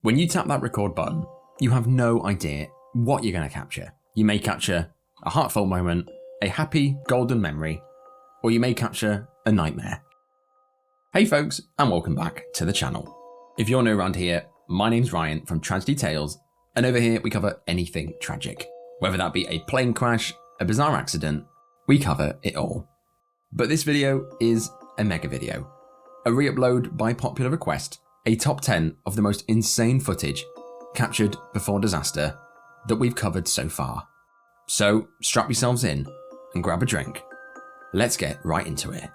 When you tap that record button, you have no idea what you're going to capture. You may capture a heartfelt moment, a happy golden memory, or you may capture a nightmare. Hey folks, and welcome back to the channel. If you're new around here, my name's Ryan from Tragedy Tales, and over here we cover anything tragic. Whether that be a plane crash, a bizarre accident, we cover it all. But this video is a mega video. A re-upload by popular request, a top 10 of the most insane footage captured before disaster that we've covered so far. So strap yourselves in and grab a drink. Let's get right into it.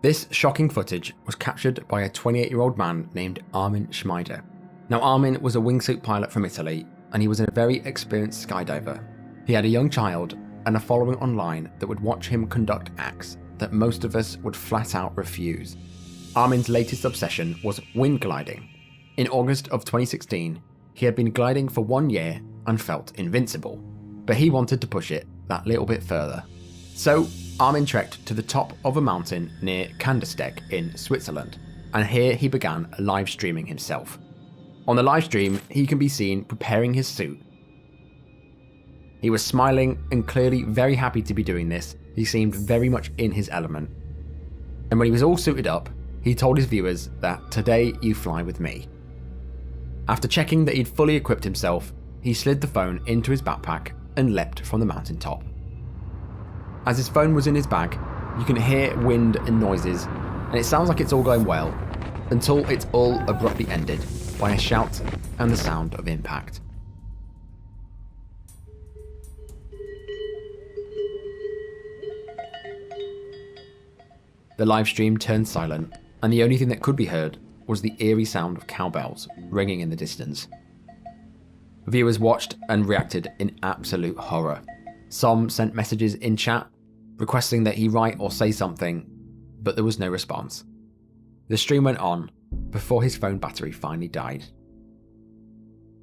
This shocking footage was captured by a 28-year-old man named Armin Schmeider. Now Armin was a wingsuit pilot from Italy, and he was a very experienced skydiver. He had a young child and a following online that would watch him conduct acts that most of us would flat out refuse. Armin's latest obsession was wind gliding. In August of 2016, he had been gliding for 1 year and felt invincible, but he wanted to push it that little bit further. So Armin trekked to the top of a mountain near Kandersteg in Switzerland, and here he began live streaming himself. On the live stream, he can be seen preparing his suit. He was smiling and clearly very happy to be doing this. He seemed very much in his element. And when he was all suited up, he told his viewers that today you fly with me. After checking that he'd fully equipped himself, he slid the phone into his backpack and leapt from the mountaintop. As his phone was in his bag, you can hear wind and noises, and it sounds like it's all going well, until it's all abruptly ended by a shout and the sound of impact. The live stream turned silent, and the only thing that could be heard was the eerie sound of cowbells ringing in the distance. Viewers watched and reacted in absolute horror. Some sent messages in chat, requesting that he write or say something, but there was no response. The stream went on before his phone battery finally died.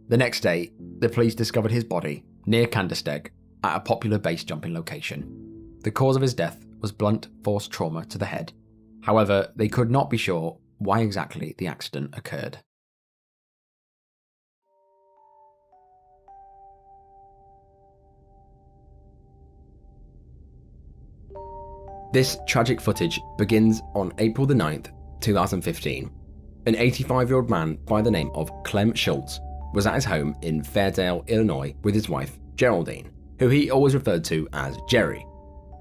The next day, the police discovered his body near Kandersteg at a popular base jumping location. The cause of his death was blunt force trauma to the head. However, they could not be sure why exactly the accident occurred. This tragic footage begins on April the 9th, 2015. An 85-year-old man by the name of Clem Schultz was at his home in Fairdale, Illinois with his wife, Geraldine, who he always referred to as Jerry.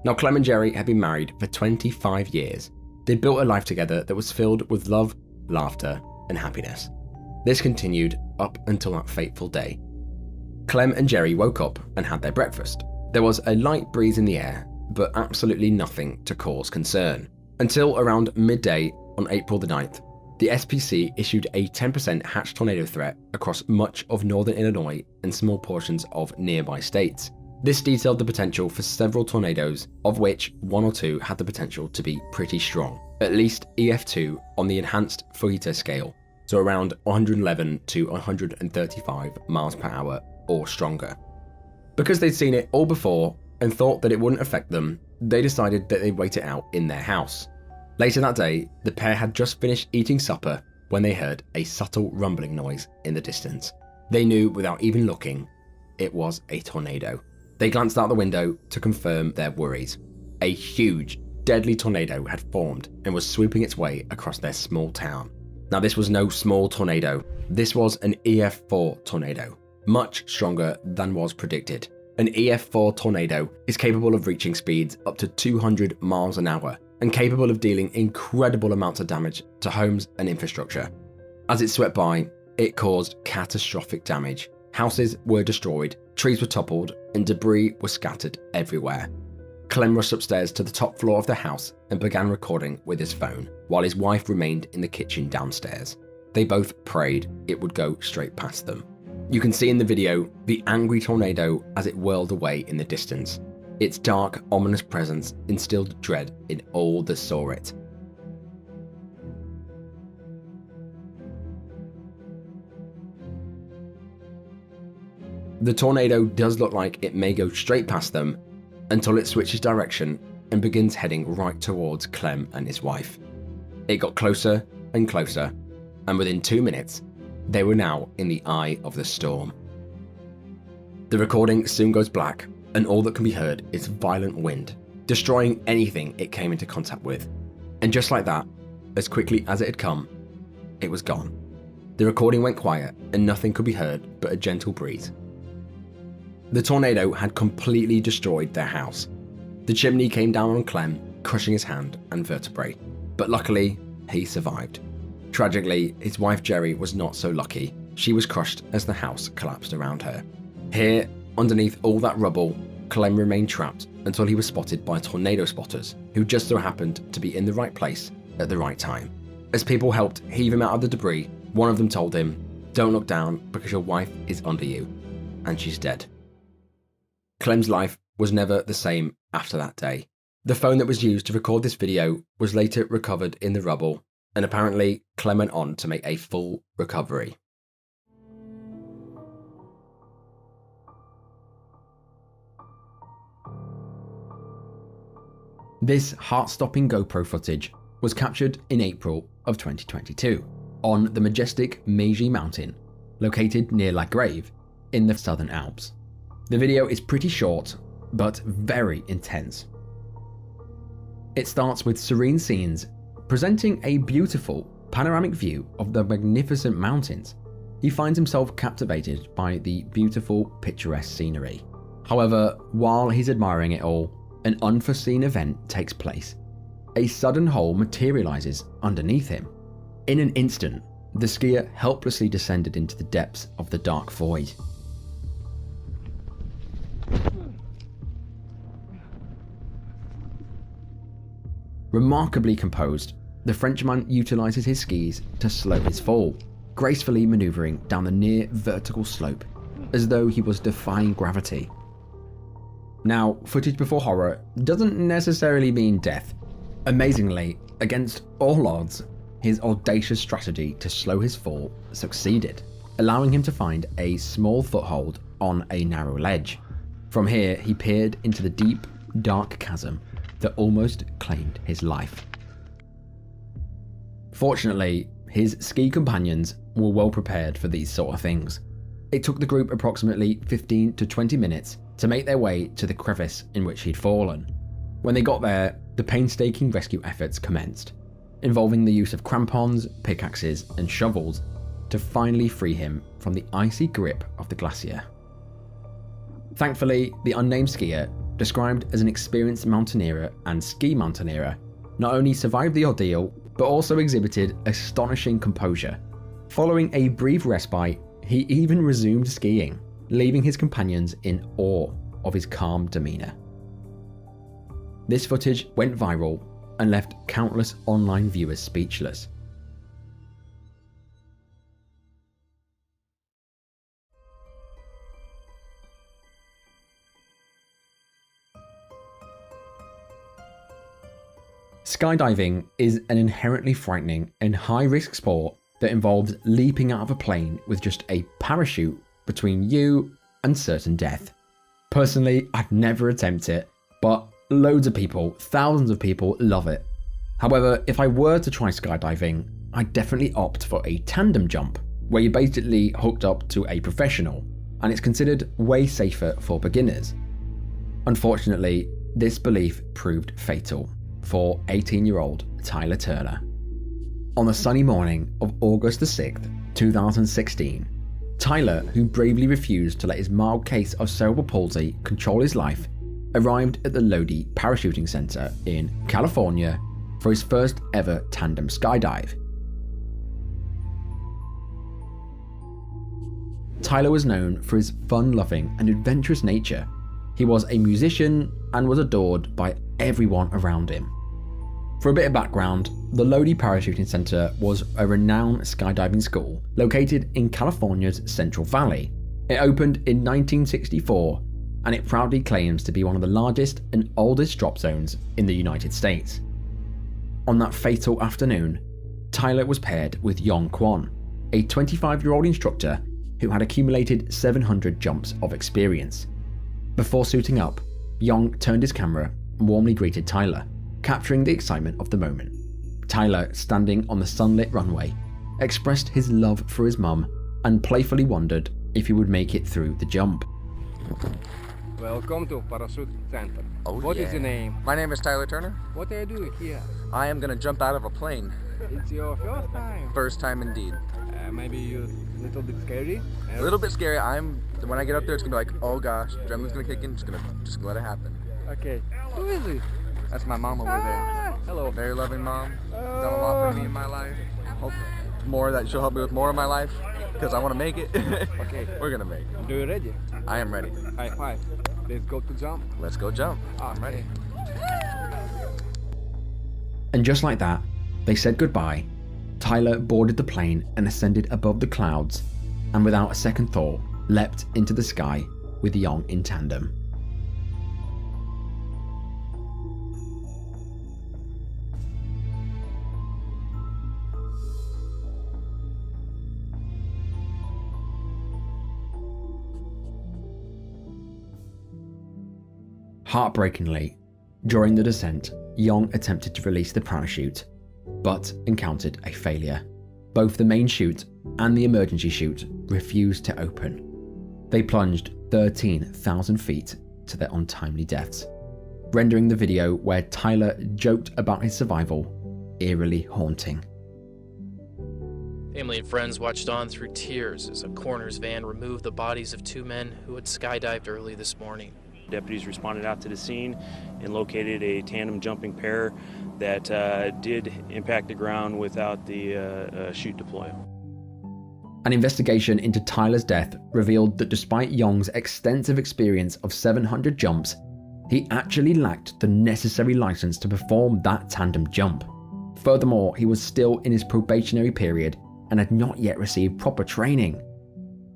Now Clem and Jerry had been married for 25 years. They'd built a life together that was filled with love, laughter, and happiness. This continued up until that fateful day. Clem and Jerry woke up and had their breakfast. There was a light breeze in the air, but absolutely nothing to cause concern. Until around midday on April the 9th, the SPC issued a 10% hatch tornado threat across much of northern Illinois and small portions of nearby states. This detailed the potential for several tornadoes, of which one or two had the potential to be pretty strong, at least EF2 on the enhanced Fujita scale, so around 111 to 135 miles per hour or stronger. Because they'd seen it all before and thought that it wouldn't affect them, they decided that they'd wait it out in their house. Later that day, the pair had just finished eating supper when they heard a subtle rumbling noise in the distance. They knew without even looking, it was a tornado. They glanced out the window to confirm their worries. A huge, deadly tornado had formed and was swooping its way across their small town. Now this was no small tornado. This was an EF4 tornado, much stronger than was predicted. An EF4 tornado is capable of reaching speeds up to 200 miles an hour and capable of dealing incredible amounts of damage to homes and infrastructure. As it swept by, it caused catastrophic damage. Houses were destroyed, trees were toppled, and debris was scattered everywhere. Clem rushed upstairs to the top floor of the house and began recording with his phone, while his wife remained in the kitchen downstairs. They both prayed it would go straight past them. You can see in the video the angry tornado as it whirled away in the distance. Its dark, ominous presence instilled dread in all that saw it. The tornado does look like it may go straight past them, until it switches direction and begins heading right towards Clem and his wife. It got closer and closer, and within 2 minutes, they were now in the eye of the storm. The recording soon goes black, and all that can be heard is violent wind, destroying anything it came into contact with. And just like that, as quickly as it had come, it was gone. The recording went quiet, and nothing could be heard but a gentle breeze. The tornado had completely destroyed their house. The chimney came down on Clem, crushing his hand and vertebrae, but luckily, he survived. Tragically, his wife Jerry was not so lucky. She was crushed as the house collapsed around her. Here, underneath all that rubble, Clem remained trapped until he was spotted by tornado spotters, who just so happened to be in the right place at the right time. As people helped heave him out of the debris, one of them told him, "Don't look down because your wife is under you, and she's dead." Clem's life was never the same after that day. The phone that was used to record this video was later recovered in the rubble, and apparently Clem went on to make a full recovery. This heart-stopping GoPro footage was captured in April of 2022 on the majestic Meiji Mountain, located near La Grave in the Southern Alps. The video is pretty short, but very intense. It starts with serene scenes presenting a beautiful panoramic view of the magnificent mountains. He finds himself captivated by the beautiful, picturesque scenery. However, while he's admiring it all, an unforeseen event takes place. A sudden hole materializes underneath him. In an instant, the skier helplessly descended into the depths of the dark void. Remarkably composed, the Frenchman utilizes his skis to slow his fall, gracefully maneuvering down the near vertical slope, as though he was defying gravity. Now, footage before horror doesn't necessarily mean death. Amazingly, against all odds, his audacious strategy to slow his fall succeeded, allowing him to find a small foothold on a narrow ledge. From here, he peered into the deep, dark chasm that almost claimed his life. Fortunately, his ski companions were well prepared for these sort of things. It took the group approximately 15 to 20 minutes to make their way to the crevice in which he'd fallen. When they got there, the painstaking rescue efforts commenced, involving the use of crampons, pickaxes, and shovels to finally free him from the icy grip of the glacier. Thankfully, the unnamed skier, described as an experienced mountaineer and ski mountaineer, not only survived the ordeal, but also exhibited astonishing composure. Following a brief respite, he even resumed skiing, leaving his companions in awe of his calm demeanor. This footage went viral and left countless online viewers speechless. Skydiving is an inherently frightening and high-risk sport that involves leaping out of a plane with just a parachute between you and certain death. Personally, I'd never attempt it, but loads of people, thousands of people love it. However, if I were to try skydiving, I'd definitely opt for a tandem jump, where you're basically hooked up to a professional, and it's considered way safer for beginners. Unfortunately, this belief proved fatal for 18-year-old Tyler Turner. On the sunny morning of August the 6th, 2016, Tyler, who bravely refused to let his mild case of cerebral palsy control his life, arrived at the Lodi Parachuting Center in California for his first ever tandem skydive. Tyler was known for his fun-loving and adventurous nature. He was a musician and was adored by everyone around him. For a bit of background, the Lodi Parachuting Center was a renowned skydiving school located in California's Central Valley. It opened in 1964, and it proudly claims to be one of the largest and oldest drop zones in the United States. On that fatal afternoon, Tyler was paired with Yong Kwon, a 25-year-old instructor who had accumulated 700 jumps of experience. Before suiting up, Yong turned his camera and warmly greeted Tyler, capturing the excitement of the moment. Tyler, standing on the sunlit runway, expressed his love for his mum and playfully wondered if he would make it through the jump. Welcome to Parachute Center. Oh, What yeah. is your name? My name is Tyler Turner. What are you doing here? I am gonna jump out of a plane. It's your first time. First time indeed. Maybe you're a little bit scary. A little bit scary. When I get up there, it's gonna be like, oh gosh, adrenaline's gonna kick in. Just gonna let it happen. Okay. Who is it? That's my mom over there. Hello. Very loving mom. Done a lot for me in my life. Hope she'll help me with more of my life because I want to make it. Okay. We're gonna make it. Do you ready? I am ready. High five. Let's go to jump. Let's go jump. I'm ready. And just like that, they said goodbye. Tyler boarded the plane and ascended above the clouds, and without a second thought, leapt into the sky with Yong in tandem. Heartbreakingly, during the descent, Yong attempted to release the parachute, but encountered a failure. Both the main chute and the emergency chute refused to open. They plunged 13,000 feet to their untimely deaths, rendering the video where Tyler joked about his survival eerily haunting. Family and friends watched on through tears as a coroner's van removed the bodies of two men who had skydived early this morning. Deputies responded out to the scene and located a tandem jumping pair that did impact the ground without the chute deploy. An investigation into Tyler's death revealed that despite Yong's extensive experience of 700 jumps, he actually lacked the necessary license to perform that tandem jump. Furthermore, he was still in his probationary period and had not yet received proper training.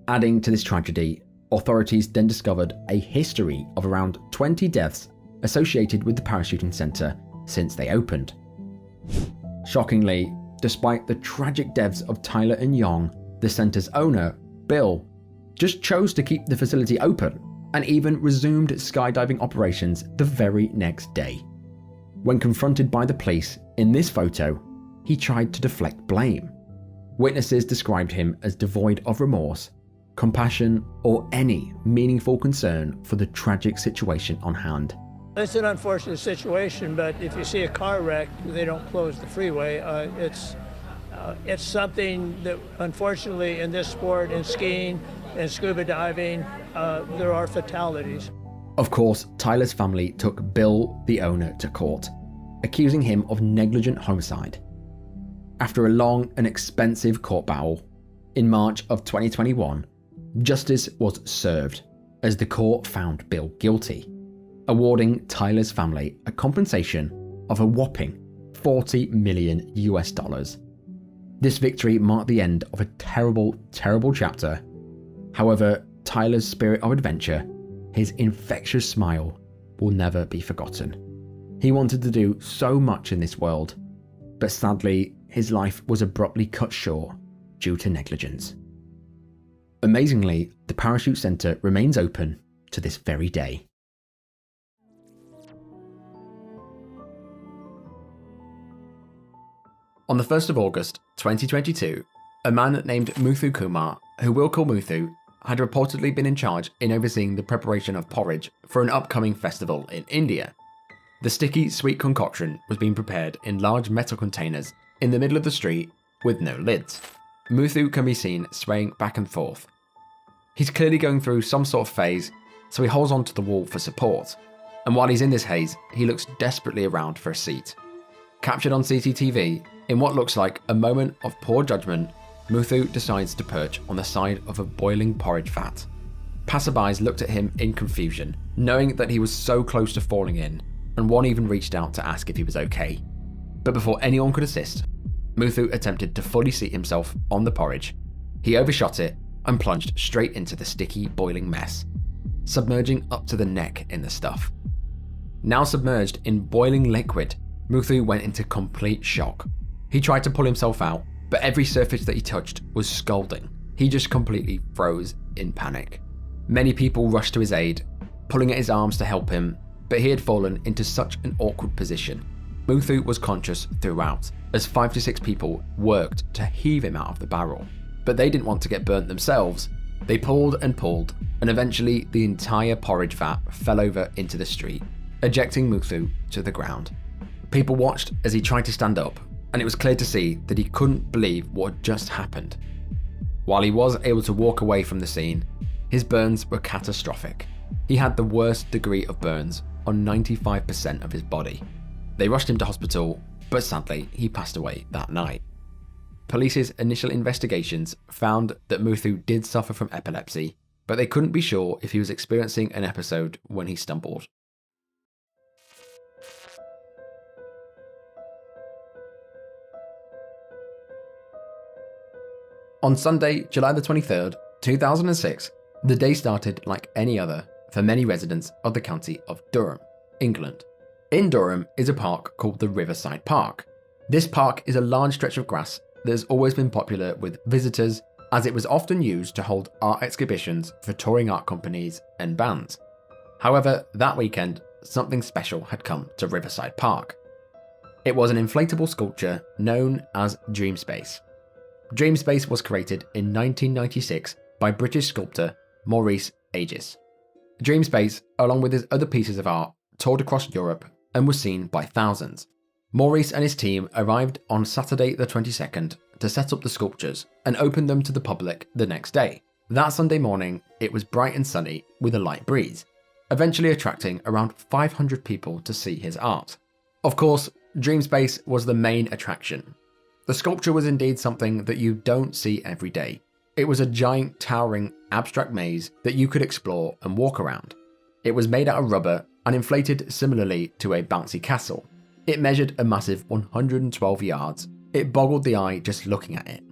Adding to this tragedy, authorities then discovered a history of around 20 deaths associated with the parachuting center since they opened. Shockingly, despite the tragic deaths of Tyler and Yong, the center's owner, Bill, just chose to keep the facility open and even resumed skydiving operations the very next day. When confronted by the police in this photo, he tried to deflect blame. Witnesses described him as devoid of remorse, compassion, or any meaningful concern for the tragic situation on hand. It's an unfortunate situation, but if you see a car wreck, they don't close the freeway. It's something that, unfortunately, in this sport, in skiing and scuba diving, there are fatalities. Of course, Tyler's family took Bill, the owner, to court, accusing him of negligent homicide. After a long and expensive court battle, in March of 2021, justice was served as the court found Bill guilty, awarding Tyler's family a compensation of a whopping $40 million. This victory marked the end of a terrible, terrible chapter. However, Tyler's spirit of adventure, his infectious smile, will never be forgotten. He wanted to do so much in this world, but sadly, his life was abruptly cut short due to negligence. Amazingly, the Parachute Center remains open to this very day. On the 1st of August 2022, a man named Muthu Kumar, who we'll call Muthu, had reportedly been in charge in overseeing the preparation of porridge for an upcoming festival in India. The sticky, sweet concoction was being prepared in large metal containers in the middle of the street with no lids. Muthu can be seen swaying back and forth. He's clearly going through some sort of phase, so he holds onto the wall for support, and while he's in this haze, he looks desperately around for a seat. Captured on CCTV, in what looks like a moment of poor judgment, Muthu decides to perch on the side of a boiling porridge vat. Passerbys looked at him in confusion, knowing that he was so close to falling in, and one even reached out to ask if he was okay. But before anyone could assist, Muthu attempted to fully seat himself on the porridge. He overshot it and plunged straight into the sticky, boiling mess, submerging up to the neck in the stuff. Now submerged in boiling liquid, Muthu went into complete shock. He tried to pull himself out, but every surface that he touched was scalding. He just completely froze in panic. Many people rushed to his aid, pulling at his arms to help him, but he had fallen into such an awkward position. Muthu was conscious throughout, as 5 to 6 people worked to heave him out of the barrel. But they didn't want to get burnt themselves. They pulled, and eventually the entire porridge vat fell over into the street, ejecting Muthu to the ground. People watched as he tried to stand up, and it was clear to see that he couldn't believe what had just happened. While he was able to walk away from the scene, his burns were catastrophic. He had the worst degree of burns on 95% of his body. They rushed him to hospital, but sadly he passed away that night. Police's initial investigations found that Muthu did suffer from epilepsy, but they couldn't be sure if he was experiencing an episode when he stumbled. On Sunday, July the 23rd, 2006, the day started like any other for many residents of the county of Durham, England. In Durham is a park called the Riverside Park. This park is a large stretch of grass that has always been popular with visitors, as it was often used to hold art exhibitions for touring art companies and bands. However, that weekend, something special had come to Riverside Park. It was an inflatable sculpture known as Dreamspace. Dreamspace was created in 1996 by British sculptor Maurice Aegis. Dreamspace, along with his other pieces of art, toured across Europe and was seen by thousands. Maurice and his team arrived on Saturday the 22nd to set up the sculptures and open them to the public the next day. That Sunday morning, it was bright and sunny with a light breeze, eventually attracting around 500 people to see his art. Of course, Dreamspace was the main attraction. The sculpture was indeed something that you don't see every day. It was a giant, towering, abstract maze that you could explore and walk around. It was made out of rubber and inflated similarly to a bouncy castle. It measured a massive 112 yards. It boggled the eye just looking at it.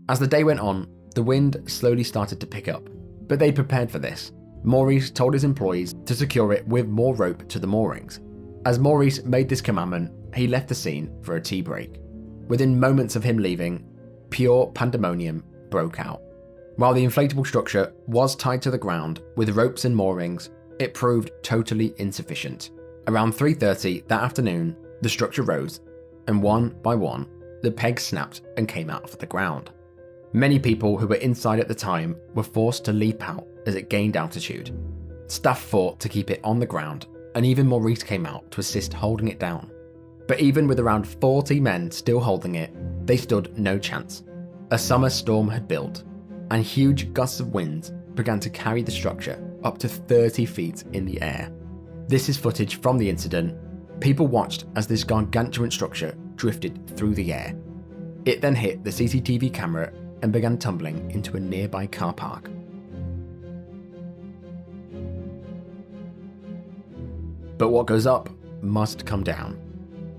As the day went on, the wind slowly started to pick up, but they prepared for this. Maurice told his employees to secure it with more rope to the moorings. As Maurice made this commandment, he left the scene for a tea break. Within moments of him leaving, pure pandemonium broke out. While the inflatable structure was tied to the ground with ropes and moorings, it proved totally insufficient. Around 3:30 that afternoon, the structure rose, and one by one, the pegs snapped and came out of the ground. Many people who were inside at the time were forced to leap out as it gained altitude. Staff fought to keep it on the ground, and even Maurice came out to assist holding it down. But even with around 40 men still holding it, they stood no chance. A summer storm had built, and huge gusts of wind began to carry the structure up to 30 feet in the air. This is footage from the incident. People watched as this gargantuan structure drifted through the air. It then hit the CCTV camera and began tumbling into a nearby car park. But what goes up must come down.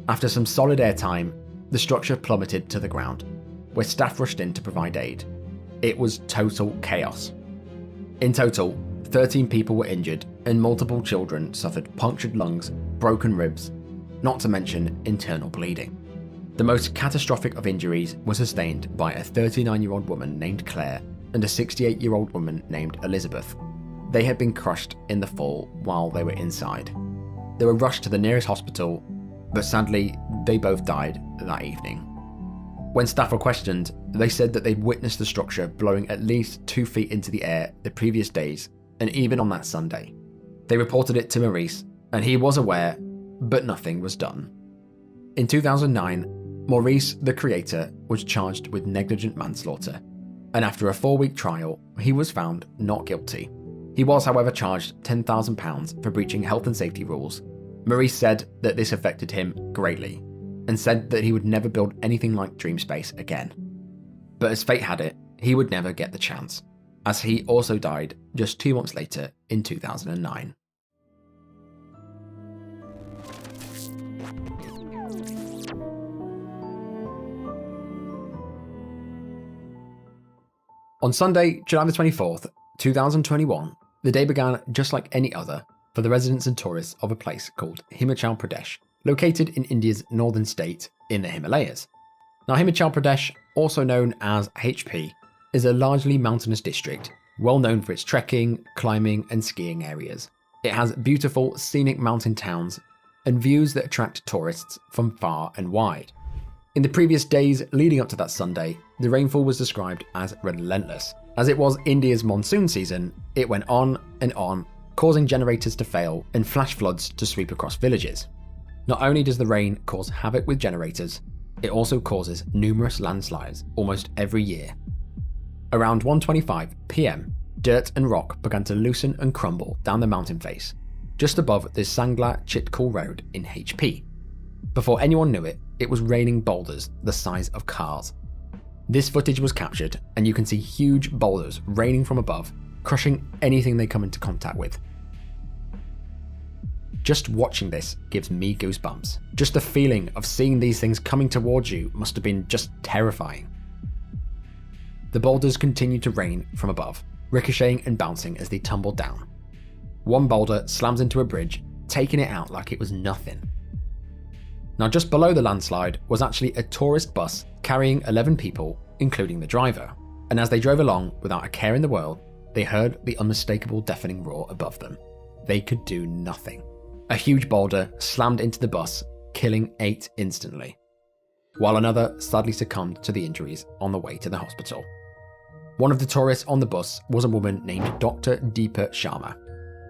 After some solid airtime, the structure plummeted to the ground, where staff rushed in to provide aid. It was total chaos. In total, 13 people were injured and multiple children suffered punctured lungs, broken ribs, not to mention internal bleeding. The most catastrophic of injuries was sustained by a 39-year-old woman named Claire and a 68-year-old woman named Elizabeth. They had been crushed in the fall while they were inside. They were rushed to the nearest hospital, but sadly, they both died that evening. When staff were questioned, they said that they'd witnessed the structure blowing at least 2 feet into the air the previous days, and even on that Sunday. They reported it to Maurice, and he was aware, but nothing was done. In 2009, Maurice, the creator, was charged with negligent manslaughter, and after a 4-week trial, he was found not guilty. He was, however, charged £10,000 for breaching health and safety rules. Maurice said that this affected him greatly, and said that he would never build anything like Dreamspace again. But as fate had it, he would never get the chance, as he also died just 2 months later in 2009. On Sunday, July the 24th, 2021, the day began just like any other for the residents and tourists of a place called Himachal Pradesh, located in India's northern state in the Himalayas. Now, Himachal Pradesh, also known as HP, is a largely mountainous district, well known for its trekking, climbing and skiing areas. It has beautiful scenic mountain towns and views that attract tourists from far and wide. In the previous days leading up to that Sunday, the rainfall was described as relentless. As it was India's monsoon season, it went on and on, causing generators to fail and flash floods to sweep across villages. Not only does the rain cause havoc with generators, it also causes numerous landslides almost every year. Around 1:25 PM, dirt and rock began to loosen and crumble down the mountain face, just above the Sangla Chitkul Road in HP. Before anyone knew it, it was raining boulders the size of cars. This footage was captured, and you can see huge boulders raining from above, crushing anything they come into contact with. Just watching this gives me goosebumps. Just the feeling of seeing these things coming towards you must have been just terrifying. The boulders continue to rain from above, ricocheting and bouncing as they tumble down. One boulder slams into a bridge, taking it out like it was nothing. Now just below the landslide was actually a tourist bus carrying 11 people, including the driver, and as they drove along without a care in the world, they heard the unmistakable deafening roar above them. They could do nothing. A huge boulder slammed into the bus, killing 8 instantly, while another sadly succumbed to the injuries on the way to the hospital. One of the tourists on the bus was a woman named Dr. Deepa Sharma.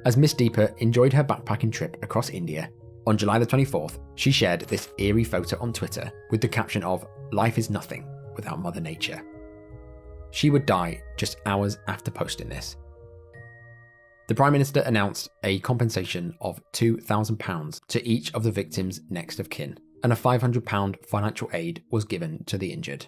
As Miss Deepa enjoyed her backpacking trip across India, on July the 24th, she shared this eerie photo on Twitter with the caption of "Life is nothing without Mother Nature." She would die just hours after posting this. The Prime Minister announced a compensation of £2,000 to each of the victims' next of kin, and a £500 financial aid was given to the injured.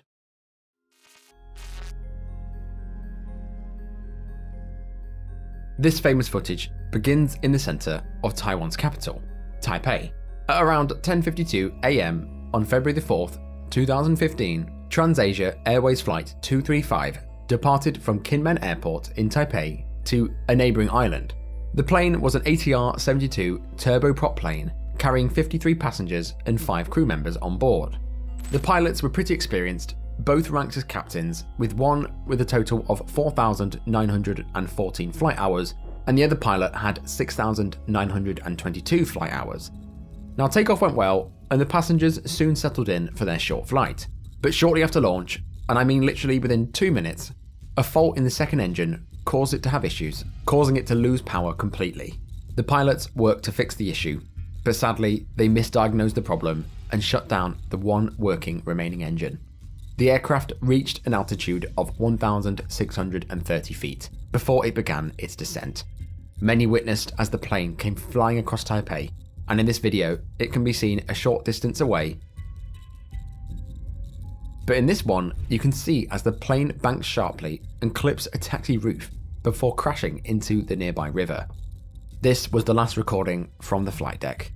This famous footage begins in the centre of Taiwan's capital, Taipei. At around 10:52 AM on February 4th, 2015, TransAsia Airways Flight 235 departed from Kinmen Airport in Taipei to a neighbouring island. The plane was an ATR-72 turboprop plane carrying 53 passengers and 5 crew members on board. The pilots were pretty experienced, both ranked as captains, with one with a total of 4,914 flight hours, and the other pilot had 6,922 flight hours. Now takeoff went well, and the passengers soon settled in for their short flight. But shortly after launch, and I mean literally within 2 minutes, a fault in the second engine caused it to have issues, causing it to lose power completely. The pilots worked to fix the issue, but sadly they misdiagnosed the problem and shut down the one working remaining engine. The aircraft reached an altitude of 1,630 feet before it began its descent. Many witnessed as the plane came flying across Taipei, and in this video it can be seen a short distance away. But in this one, you can see as the plane banks sharply and clips a taxi roof before crashing into the nearby river. This was the last recording from the flight deck.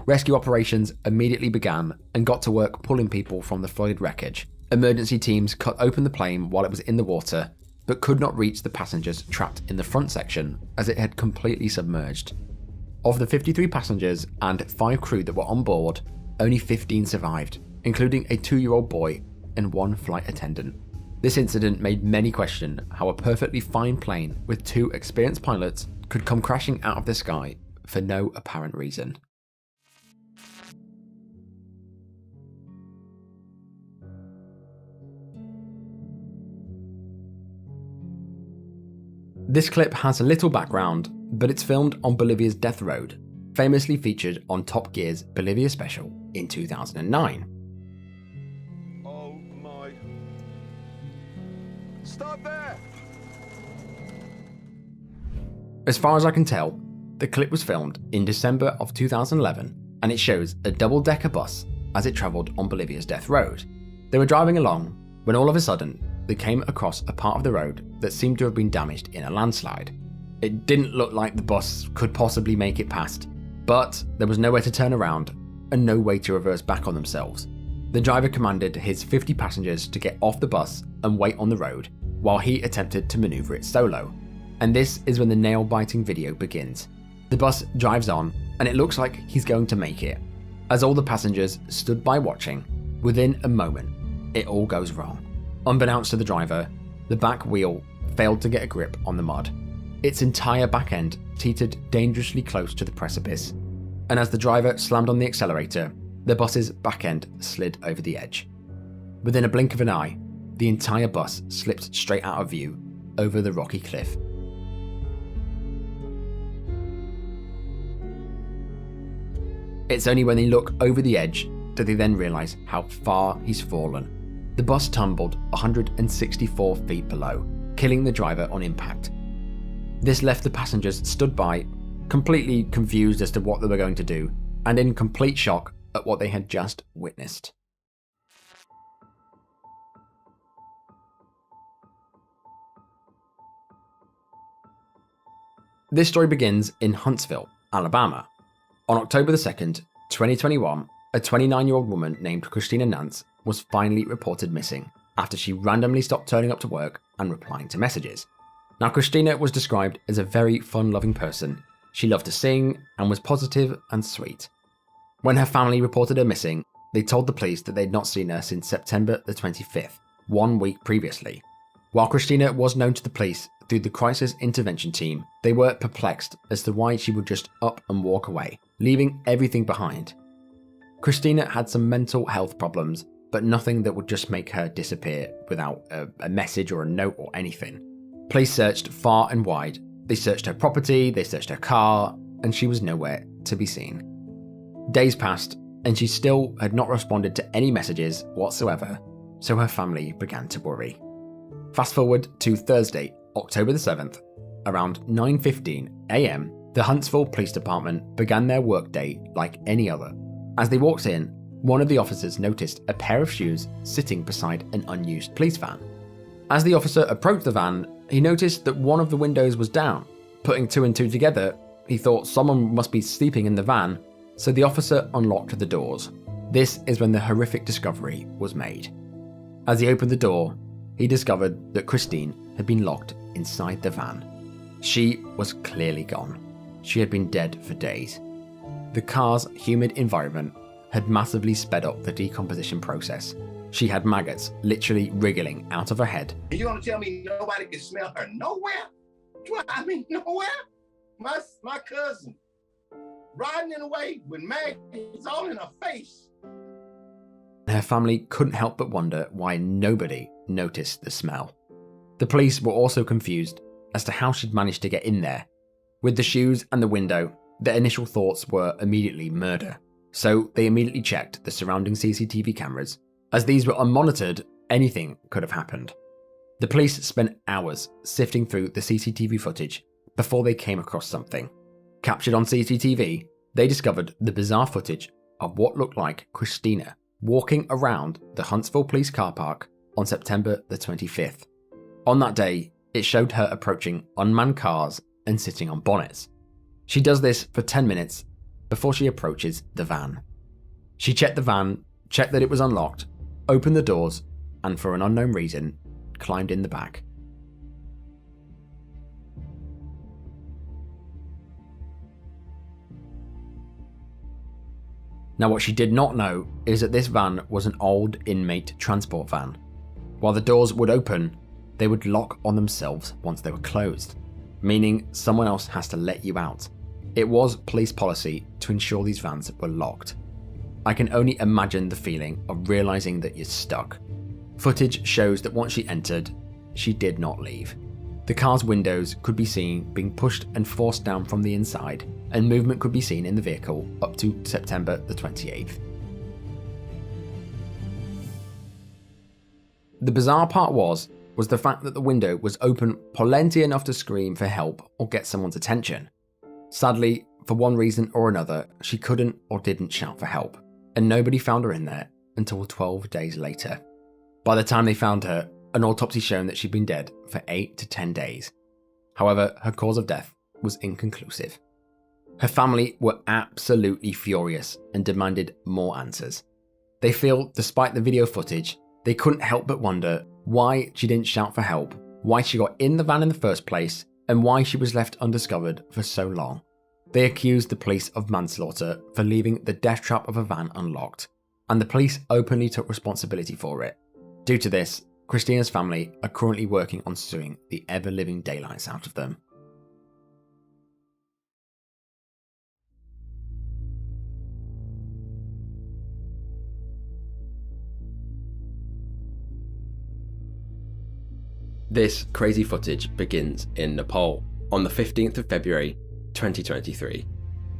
Rescue operations immediately began and got to work pulling people from the flooded wreckage. Emergency teams cut open the plane while it was in the water, but could not reach the passengers trapped in the front section as it had completely submerged. Of the 53 passengers and 5 crew that were on board, only 15 survived, including a 2-year-old boy and 1 flight attendant. This incident made many question how a perfectly fine plane with 2 experienced pilots could come crashing out of the sky for no apparent reason. This clip has a little background, but it's filmed on Bolivia's Death Road, famously featured on Top Gear's Bolivia special in 2009. Oh my... Stop there! As far as I can tell, the clip was filmed in December of 2011, and it shows a double-decker bus as it travelled on Bolivia's Death Road. They were driving along when all of a sudden they came across a part of the road that seemed to have been damaged in a landslide. It didn't look like the bus could possibly make it past, but there was nowhere to turn around and no way to reverse back on themselves. The driver commanded his 50 passengers to get off the bus and wait on the road while he attempted to maneuver it solo. And this is when the nail-biting video begins. The bus drives on and it looks like he's going to make it. As all the passengers stood by watching, within a moment, it all goes wrong. Unbeknownst to the driver, the back wheel failed to get a grip on the mud. Its entire back end teetered dangerously close to the precipice, and as the driver slammed on the accelerator, the bus's back end slid over the edge. Within a blink of an eye, the entire bus slipped straight out of view over the rocky cliff. It's only when they look over the edge do they then realise how far he's fallen. The bus tumbled 164 feet below, killing the driver on impact. This left the passengers stood by, completely confused as to what they were going to do, and in complete shock at what they had just witnessed. This story begins in Huntsville, Alabama. On October the 2nd, 2021, a 29-year-old woman named Christina Nance was finally reported missing after she randomly stopped turning up to work and replying to messages. Now, Christina was described as a very fun-loving person. She loved to sing and was positive and sweet. When her family reported her missing, they told the police that they'd not seen her since September the 25th, 1 week previously. While Christina was known to the police through the crisis intervention team, they were perplexed as to why she would just up and walk away, leaving everything behind. Christina had some mental health problems, but nothing that would just make her disappear without a message or a note or anything. Police searched far and wide. They searched her property, they searched her car, and she was nowhere to be seen. Days passed, and she still had not responded to any messages whatsoever, so her family began to worry. Fast forward to Thursday, October the 7th, around 9:15 a.m, the Huntsville Police Department began their workday like any other. As they walked in, one of the officers noticed a pair of shoes sitting beside an unused police van. As the officer approached the van, he noticed that one of the windows was down. Putting two and two together, he thought someone must be sleeping in the van, so the officer unlocked the doors. This is when the horrific discovery was made. As he opened the door, he discovered that Christine had been locked inside the van. She was clearly gone. She had been dead for days. The car's humid environment had massively sped up the decomposition process. She had maggots literally wriggling out of her head. You gonna tell me nobody can smell her nowhere? I mean, nowhere? My cousin, riding in away with maggots all in her face. Her family couldn't help but wonder why nobody noticed the smell. The police were also confused as to how she'd managed to get in there. With the shoes and the window, their initial thoughts were immediately murder, so they immediately checked the surrounding CCTV cameras. As these were unmonitored, anything could have happened. The police spent hours sifting through the CCTV footage before they came across something. Captured on CCTV, they discovered the bizarre footage of what looked like Christina walking around the Huntsville Police car park on September the 25th. On that day, it showed her approaching unmanned cars and sitting on bonnets. She does this for 10 minutes before she approaches the van. She checked the van, checked that it was unlocked, opened the doors, and for an unknown reason, climbed in the back. Now, what she did not know is that this van was an old inmate transport van. While the doors would open, they would lock on themselves once they were closed, meaning someone else has to let you out. It was police policy to ensure these vans were locked. I can only imagine the feeling of realizing that you're stuck. Footage shows that once she entered, she did not leave. The car's windows could be seen being pushed and forced down from the inside, and movement could be seen in the vehicle up to September the 28th. The bizarre part was the fact that the window was open plenty enough to scream for help or get someone's attention. Sadly, for one reason or another, she couldn't or didn't shout for help, and nobody found her in there until 12 days later. By the time they found her, an autopsy showed that she'd been dead for 8 to 10 days. However, her cause of death was inconclusive. Her family were absolutely furious and demanded more answers. They feel, despite the video footage, they couldn't help but wonder why she didn't shout for help, why she got in the van in the first place, and why she was left undiscovered for so long. They accused the police of manslaughter for leaving the death trap of a van unlocked, and the police openly took responsibility for it. Due to this, Christina's family are currently working on suing the ever-living daylights out of them. This crazy footage begins in Nepal on the 15th of February 2023.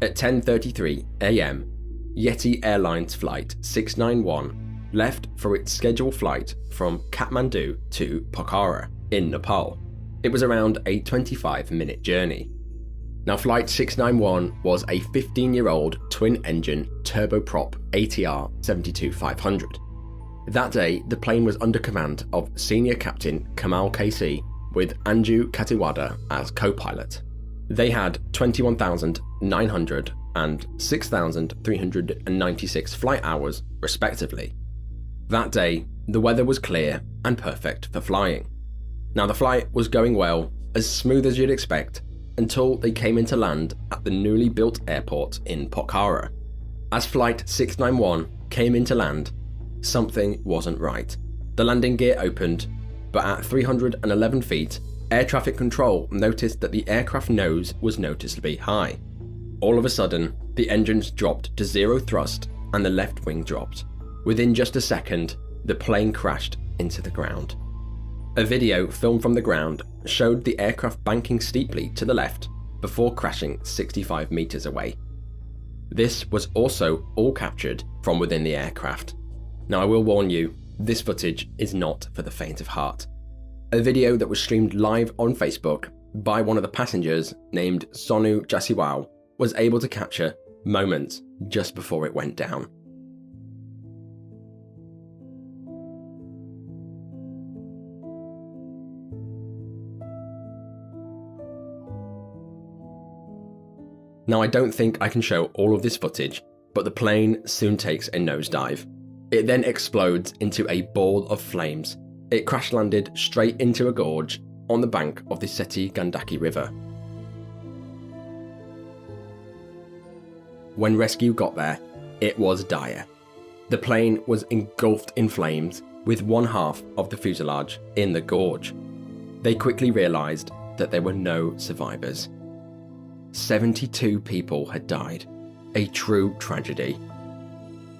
At 10:33 AM, Yeti Airlines Flight 691 left for its scheduled flight from Kathmandu to Pokhara in Nepal. It was around a 25-minute journey. Now, Flight 691 was a 15-year-old twin-engine turboprop ATR 72-500. That day, the plane was under command of Senior Captain Kamal KC with Anju Katiwada as co-pilot. They had 21,900 and 6,396 flight hours, respectively. That day, the weather was clear and perfect for flying. Now, the flight was going well, as smooth as you'd expect, until they came into land at the newly built airport in Pokhara. As Flight 691 came into land, something wasn't right. The landing gear opened, but at 311 feet, air traffic control noticed that the aircraft nose was noticeably high. All of a sudden, the engines dropped to zero thrust and the left wing dropped. Within just a second, the plane crashed into the ground. A video filmed from the ground showed the aircraft banking steeply to the left before crashing 65 meters away. This was also all captured from within the aircraft. Now, I will warn you, this footage is not for the faint of heart. A video that was streamed live on Facebook by one of the passengers named Sonu Jasiwal was able to capture moments just before it went down. Now, I don't think I can show all of this footage, but the plane soon takes a nosedive. It then explodes into a ball of flames. It crash landed straight into a gorge on the bank of the Seti Gandaki River. When rescue got there, it was dire. The plane was engulfed in flames with one half of the fuselage in the gorge. They quickly realised that there were no survivors. 72 people had died, a true tragedy.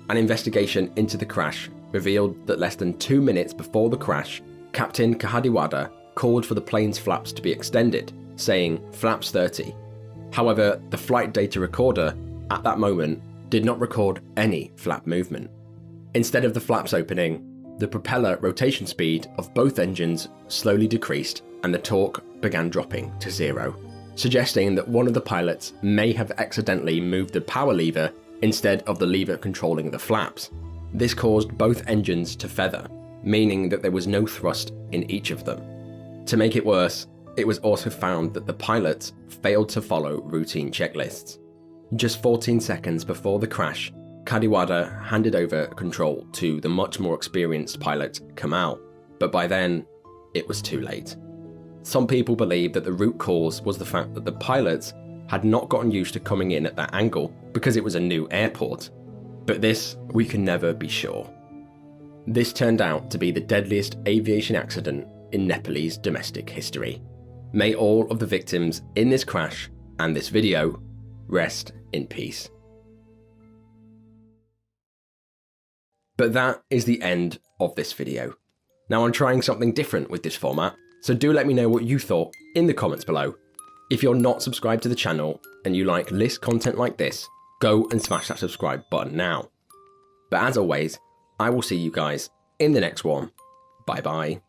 An investigation into the crash revealed that less than 2 minutes before the crash, Captain Kahadiwada called for the plane's flaps to be extended, saying flaps 30. However, the flight data recorder at that moment did not record any flap movement. Instead of the flaps opening, the propeller rotation speed of both engines slowly decreased and the torque began dropping to zero, suggesting that one of the pilots may have accidentally moved the power lever instead of the lever controlling the flaps. This caused both engines to feather, meaning that there was no thrust in each of them. To make it worse, it was also found that the pilots failed to follow routine checklists. Just 14 seconds before the crash, Kadiwada handed over control to the much more experienced pilot, Kamal, but by then, it was too late. Some people believe that the root cause was the fact that the pilots had not gotten used to coming in at that angle because it was a new airport. But this, we can never be sure. This turned out to be the deadliest aviation accident in Nepalese domestic history. May all of the victims in this crash and this video rest in peace. But that is the end of this video. Now, I'm trying something different with this format, so do let me know what you thought in the comments below. If you're not subscribed to the channel and you like list content like this, go and smash that subscribe button now. But as always, I will see you guys in the next one. Bye bye.